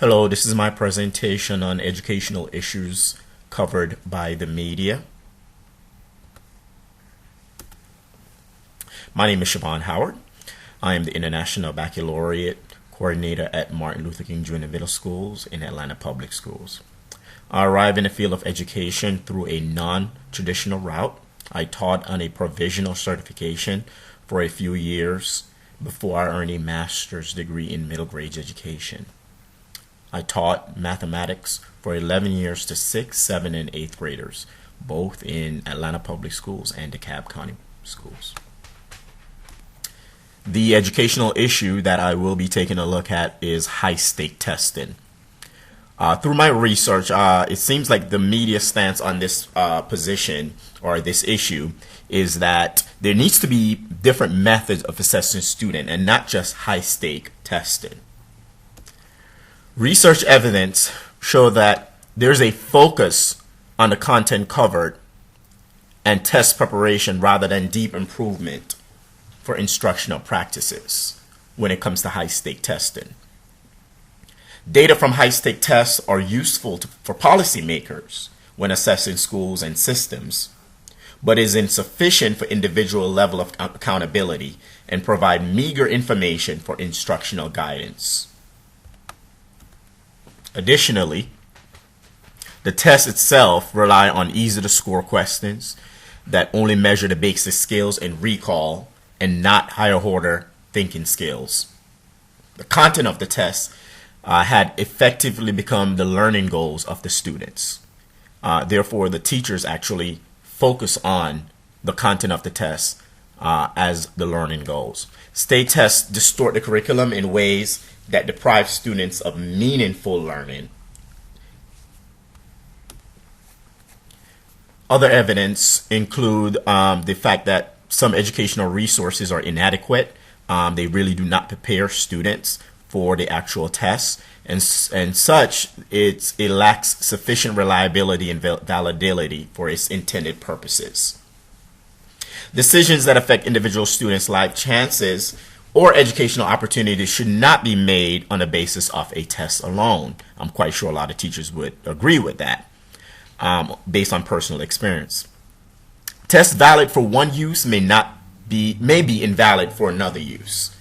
Hello, this is my presentation on educational issues covered by the media. My name is Shevan Howard. I am the International Baccalaureate Coordinator at Martin Luther King Jr. Middle Schools in Atlanta Public Schools. I arrived in the field of education through a non-traditional route. I taught on a provisional certification for a few years before I earned a master's degree in middle grade education. I taught mathematics for 11 years to 6th, 7th, and 8th graders, both in Atlanta Public Schools and DeKalb County Schools. The educational issue that I will be taking a look at is high-stake testing. Through my research, it seems like the media stance on this position or this issue is that there needs to be different methods of assessing students and not just high-stake testing. Research evidence show that there's a focus on the content covered and test preparation rather than deep improvement for instructional practices when it comes to high-stake testing. Data from high-stake tests are useful for policymakers when assessing schools and systems, but is insufficient for individual level of accountability and provide meager information for instructional guidance. Additionally, the test itself rely on easy-to-score questions that only measure the basic skills and recall and not higher-order thinking skills. The content of the test had effectively become the learning goals of the students. Therefore, the teachers actually focus on the content of the test as the learning goals. State tests distort the curriculum in ways that deprive students of meaningful learning. Other evidence include the fact that some educational resources are inadequate. They really do not prepare students for the actual tests, and such it lacks sufficient reliability and validity for its intended purposes. Decisions that affect individual students' life chances or educational opportunities should not be made on the basis of a test alone. I'm quite sure a lot of teachers would agree with that based on personal experience. Tests valid for one use may be invalid for another use.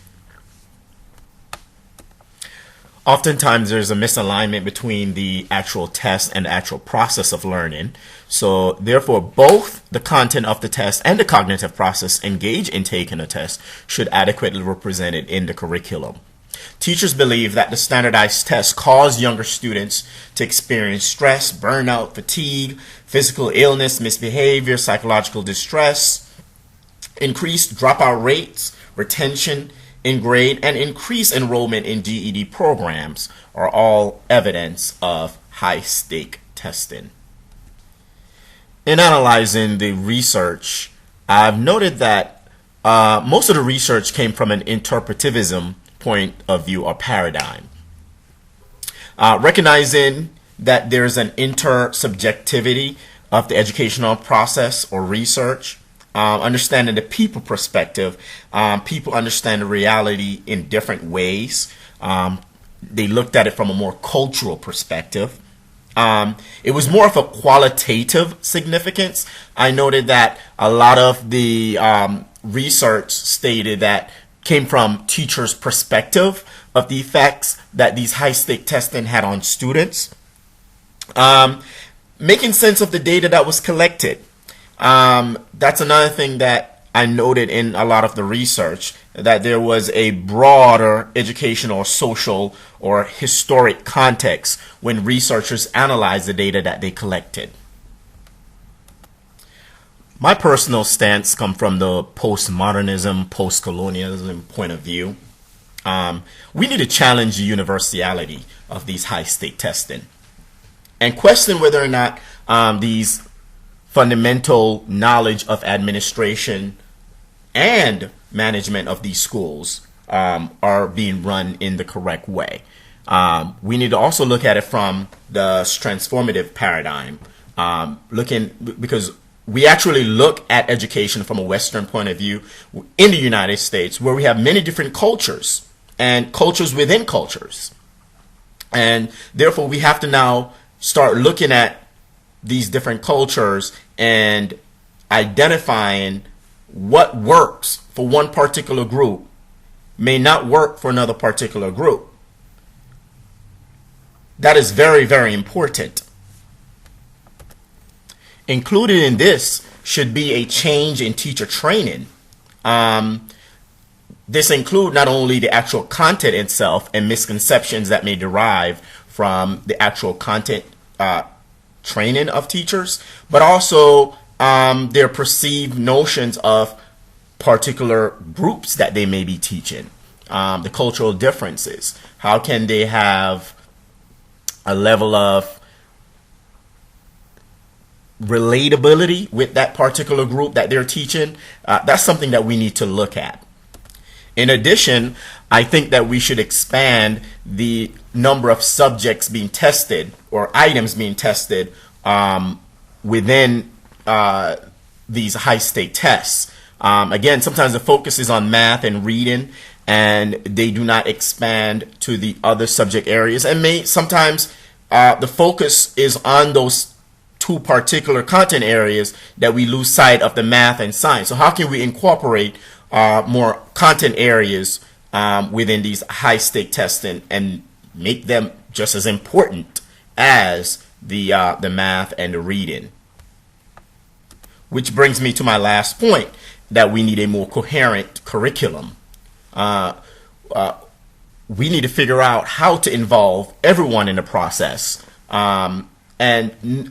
Oftentimes there's a misalignment between the actual test and the actual process of learning. So therefore, both the content of the test and the cognitive process engaged in taking a test should adequately be represented in the curriculum. Teachers believe that the standardized tests cause younger students to experience stress, burnout, fatigue, physical illness, misbehavior, psychological distress, increased dropout rates, retention in grade, and increased enrollment in GED programs are all evidence of high-stake testing. In analyzing the research, I've noted that most of the research came from an interpretivism point of view or paradigm. Recognizing that there's an intersubjectivity of the educational process or research, understanding the people perspective, people understand the reality in different ways. They looked at it from a more cultural perspective. It was more of a qualitative significance. I noted that a lot of the research stated that came from teachers' perspective of the effects that these high-stake testing had on students. Making sense of the data that was collected. That's another thing that I noted in a lot of the research, that there was a broader educational, social, or historic context when researchers analyzed the data that they collected. My personal stance comes from the postmodernism, post-colonialism point of view. We need to challenge the universality of these high-stake testing and question whether or not these fundamental knowledge of administration and management of these schools are being run in the correct way. We need to also look at it from the transformative paradigm, because we actually look at education from a Western point of view in the United States, where we have many different cultures and cultures within cultures. And therefore, we have to now start looking at these different cultures and identifying what works for one particular group may not work for another particular group. That is very, very important. Included in this should be a change in teacher training. This includes not only the actual content itself and misconceptions that may derive from the actual content training of teachers, but also their perceived notions of particular groups that they may be teaching, the cultural differences. How can they have a level of relatability with that particular group that they're teaching? That's something that we need to look at. In addition, I think that we should expand the number of subjects being tested or items being tested within these high-stake tests. Again, sometimes the focus is on math and reading, and they do not expand to the other subject areas. And sometimes the focus is on those two particular content areas that we lose sight of the math and science. So how can we incorporate more content areas within these high-stake testing and make them just as important as the math and the reading? Which brings me to my last point, that we need a more coherent curriculum. We need to figure out how to involve everyone in the process. And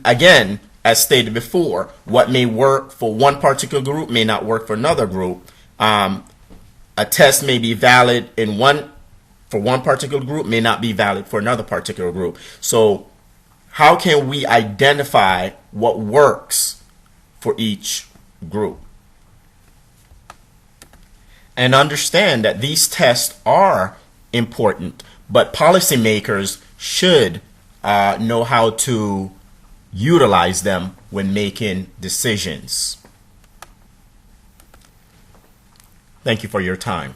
again, as stated before, what may work for one particular group may not work for another group. A test may be valid for one particular group, may not be valid for another particular group. So how can we identify what works for each group? And understand that these tests are important, but policymakers should know how to utilize them when making decisions. Thank you for your time.